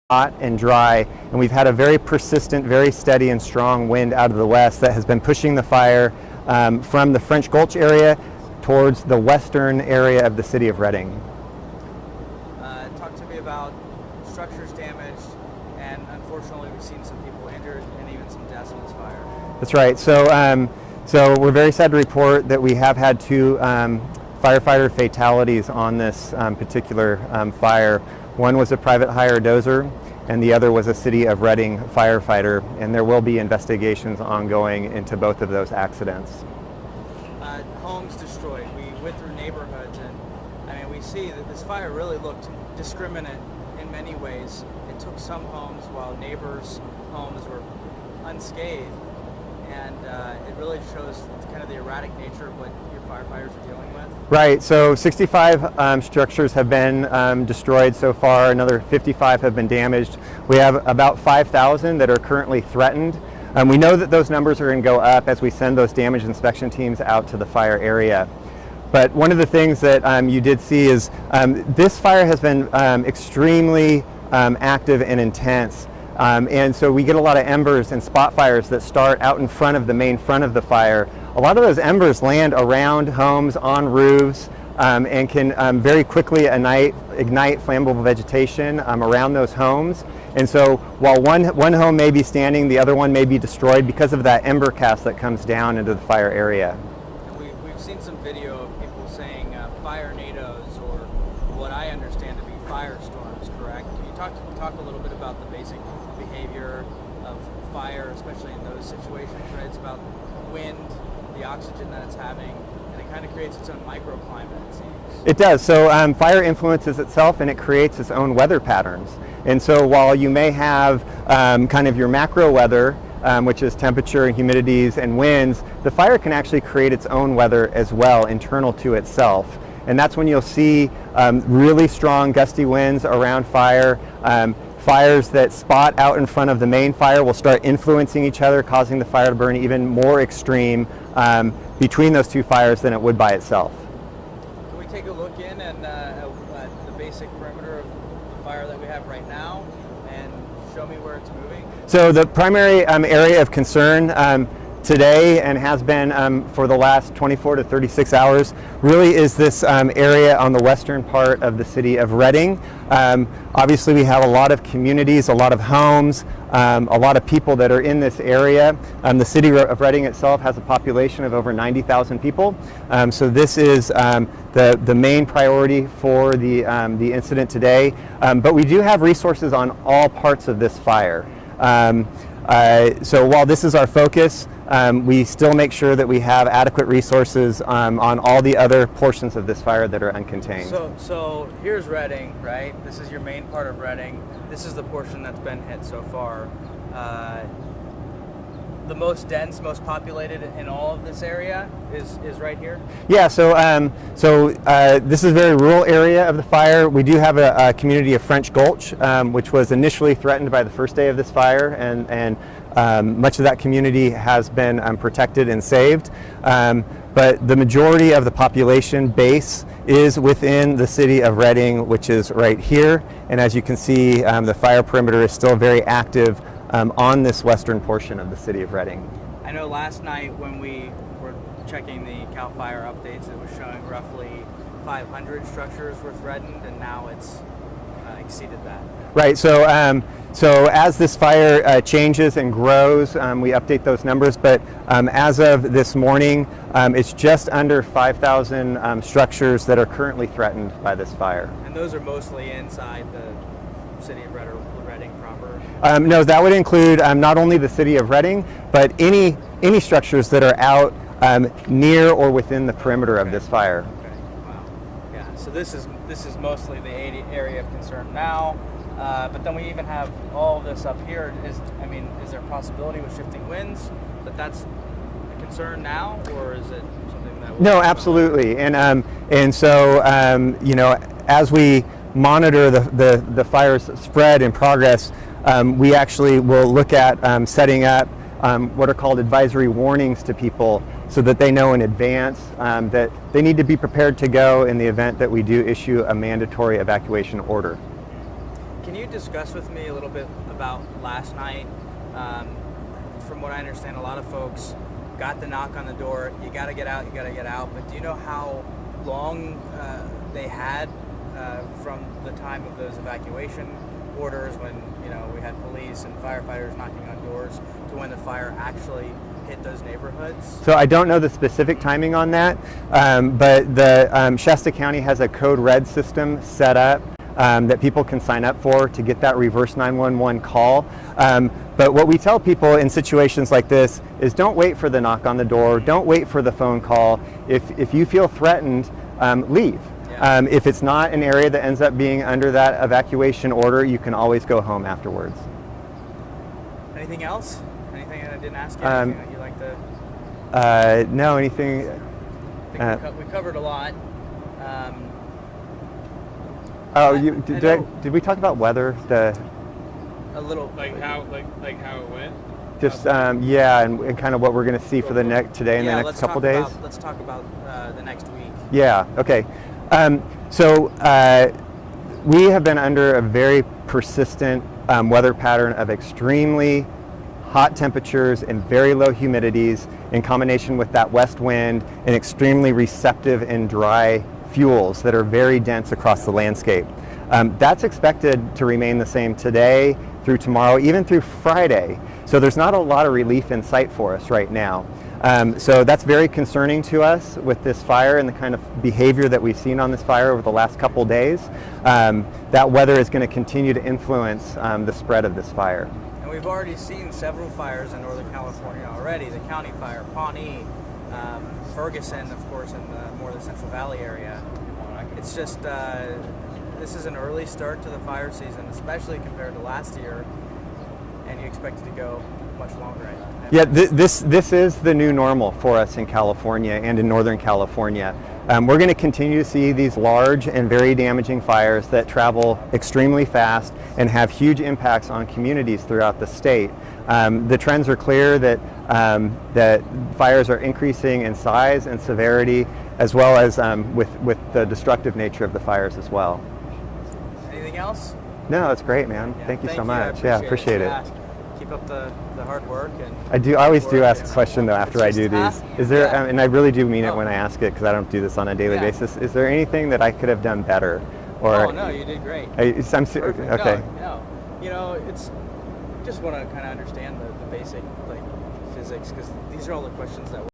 hot and dry, and we've had a very persistent, very steady and strong wind out of the west that has been pushing the fire from the French Gulch area towards the western area of the city of Reading. Talk to me about structures damaged, and unfortunately we've seen some people injured and even some deaths in this fire. That's right. So we're very sad to report that we have had two firefighter fatalities on this particular fire. One was a private hire dozer, and the other was a City of Reading firefighter, and there will be investigations ongoing into both of those accidents. Homes destroyed. We went through neighborhoods, and we see that this fire really looked discriminate in many ways. It took some homes while neighbors' homes were unscathed, and it really shows kind of the erratic nature of what your firefighters are dealing with. Right, so 65 structures have been destroyed so far, another 55 have been damaged. We have about 5,000 that are currently threatened. We know that those numbers are going to go up as we send those damage inspection teams out to the fire area. But one of the things that you did see is this fire has been extremely active and intense. And so we get a lot of embers and spot fires that start out in front of the main front of the fire. A lot of those embers land around homes, on roofs, and can very quickly ignite flammable vegetation around those homes. And so while one home may be standing, the other one may be destroyed because of that ember cast that comes down into the fire area. And we've seen some video of people saying fire nados, or what I understand to be firestorms, correct? Can you talk a little bit about the basic behavior of fire, especially in those situations, right? It's about wind, the oxygen that it's having, and it kind of creates its own microclimate, it seems. It does. So fire influences itself, and it creates its own weather patterns. And so while you may have kind of your macro weather, which is temperature and humidities and winds, the fire can actually create its own weather as well, internal to itself. And that's when you'll see really strong gusty winds around fire. Fires that spot out in front of the main fire will start influencing each other, causing the fire to burn even more extreme between those two fires than it would by itself. Can we take a look in and the basic perimeter of the fire that we have right now and show me where it's moving? So the primary area of concern today, and has been for the last 24 to 36 hours, really is this area on the western part of the city of Reading. Obviously we have a lot of communities, a lot of homes, a lot of people that are in this area. The city of Reading itself has a population of over 90,000 people. So this is the main priority for the incident today. But we do have resources on all parts of this fire. So while this is our focus, we still make sure that we have adequate resources on all the other portions of this fire that are uncontained. So here's Reading, right? This is your main part of Reading. This is the portion that's been hit so far. The most dense, most populated in all of this area is right here? Yeah, so this is a very rural area of the fire. We do have a community of French Gulch, which was initially threatened by the first day of this fire, and much of that community has been protected and saved. But the majority of the population base is within the city of Reading, which is right here. And as you can see, the fire perimeter is still very active on this western portion of the city of Reading. I know last night when we were checking the Carr Fire updates, it was showing roughly 500 structures were threatened, and now it's exceeded that. Right, so as this fire changes and grows, we update those numbers, but as of this morning, it's just under 5,000 structures that are currently threatened by this fire. And those are mostly inside the city of Reading proper? No, that would include not only the city of Reading, but any structures that are out near or within the perimeter of this fire. Okay. Wow. Yeah. So this is mostly the area of concern now, but then we even have all of this up here. Is there a possibility with shifting winds that's a concern now, or is it something that? No, absolutely. And so as we monitor the fire's spread and progress, we actually will look at setting up what are called advisory warnings to people, so that they know in advance that they need to be prepared to go in the event that we do issue a mandatory evacuation order. Can you discuss with me a little bit about last night? From what I understand, a lot of folks got the knock on the door. You got to get out. You got to get out. But do you know how long they had from the time of those evacuation orders, when we had police and firefighters knocking on doors, to when the fire actually hit those neighborhoods? So I don't know the specific timing on that, but the Shasta County has a code red system set up that people can sign up for to get that reverse 911 call. But what we tell people in situations like this is don't wait for the knock on the door, don't wait for the phone call. If you feel threatened, leave. Yeah. If it's not an area that ends up being under that evacuation order, you can always go home afterwards. Anything else? Anything that I didn't ask you? Anything that you like to? No, anything. I think we covered a lot. Did we talk about weather? A little. Like how it went? Just yeah, and kind of what we're going to see for the today and the next couple days. Let's talk about the next week. Yeah. Okay. So we have been under a very persistent weather pattern of extremely hot temperatures and very low humidities, in combination with that west wind and extremely receptive and dry fuels that are very dense across the landscape. That's expected to remain the same today through tomorrow, even through Friday. So there's not a lot of relief in sight for us right now. So that's very concerning to us with this fire and the kind of behavior that we've seen on this fire over the last couple days. That weather is going to continue to influence the spread of this fire. And we've already seen several fires in Northern California already. The County Fire, Pawnee, Ferguson, of course, in the Central Valley area. It's just, this is an early start to the fire season, especially compared to last year, and you expect it to go much longer. Yeah, this is the new normal for us in California and in Northern California. We're going to continue to see these large and very damaging fires that travel extremely fast and have huge impacts on communities throughout the state. The trends are clear that that fires are increasing in size and severity, as well as with the destructive nature of the fires as well. Anything else? No, it's great, man. Yeah, thank you so I much. Yeah, appreciate it. Keep up the hard work. And I always do ask a question though after I do these. Is there, and I really do mean it when I ask it, because I don't do this on a daily basis. Is there anything that I could have done better? Or no, you did great. Okay. No, it's just want to kind of understand the basic physics, because these are all the questions that